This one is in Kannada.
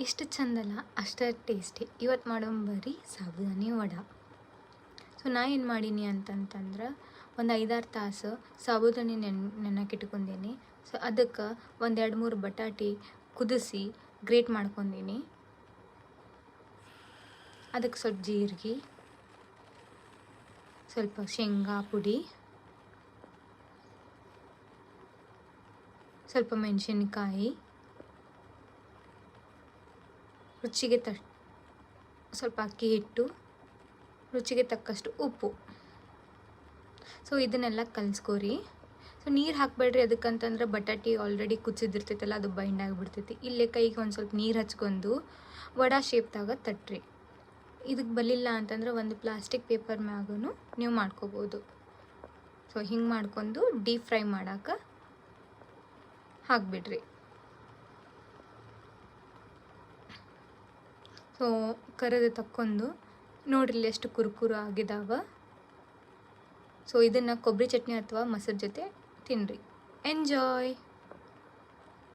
ಎಷ್ಟು ಚಂದಲ್ಲ ಅಷ್ಟೇ ಟೇಸ್ಟಿ. ಇವತ್ತು ಮಾಡೋಂಬರಿ ಸಾಬುದಾನಿ ವಡೆ. ಸೊ ನಾ ಏನು ಮಾಡೀನಿ ಅಂತಂತಂದ್ರೆ ಒಂದು 5-6 ತಾಸು ಸಾಬುದಾನಿ ನೆನಕಿಟ್ಕೊಂಡೀನಿ. ಸೊ ಅದಕ್ಕೆ ಒಂದು 2-3 ಬಟಾಟಿ ಕುದಿಸಿ ಗ್ರೇಟ್ ಮಾಡ್ಕೊಂಡೀನಿ. ಅದಕ್ಕೆ ಸ್ವಲ್ಪ ಜೀರಿಗೆ, ಸ್ವಲ್ಪ ಶೇಂಗಾ ಪುಡಿ, ಸ್ವಲ್ಪ ಮೆಣಸಿನ್ಕಾಯಿ, ರುಚಿಗೆ ಸ್ವಲ್ಪ ಅಕ್ಕಿ ಹಿಟ್ಟು, ರುಚಿಗೆ ತಕ್ಕಷ್ಟು ಉಪ್ಪು. ಸೊ ಇದನ್ನೆಲ್ಲ ಕಲಿಸ್ಕೋರಿ. ಸೊ ನೀರು ಹಾಕಬೇಡ್ರಿ, ಅದಕ್ಕಂತಂದ್ರೆ ಬಟಾಟಿ ಆಲ್ರೆಡಿ ಕುದಿಸಿದಿರ್ತೈತಲ್ಲ, ಅದು ಬೈಂಡ್ ಆಗಿಬಿಡ್ತೈತಿ. ಇಲ್ಲೇ ಕೈಗೆ ಒಂದು ಸ್ವಲ್ಪ ನೀರು ಹಚ್ಕೊಂಡು ವಡಾ ಶೇಪ್ದಾಗ ತಟ್ರಿ. ಇದಕ್ಕೆ ಬಲಿಲ್ಲ ಅಂತಂದ್ರೆ ಒಂದು ಪ್ಲಾಸ್ಟಿಕ್ ಪೇಪರ್ ಮ್ಯಾಗೂ ನೀವು ಮಾಡ್ಕೋಬೋದು. ಸೊ ಹಿಂಗೆ ಮಾಡ್ಕೊಂಡು ಡೀಪ್ ಫ್ರೈ ಮಾಡೋಕೆ ಹಾಕ್ಬಿಡ್ರಿ. ಸೊ ಕರೆದು ತಕ್ಕೊಂಡು ನೋಡ್ರಿ ಎಷ್ಟು ಕುರುಕುರು ಆಗಿದಾವ. ಸೊ ಇದನ್ನು ಕೊಬ್ಬರಿ ಚಟ್ನಿ ಅಥವಾ ಮೊಸರು ಜೊತೆ ತಿನ್ನಿರಿ. ಎಂಜಾಯ್.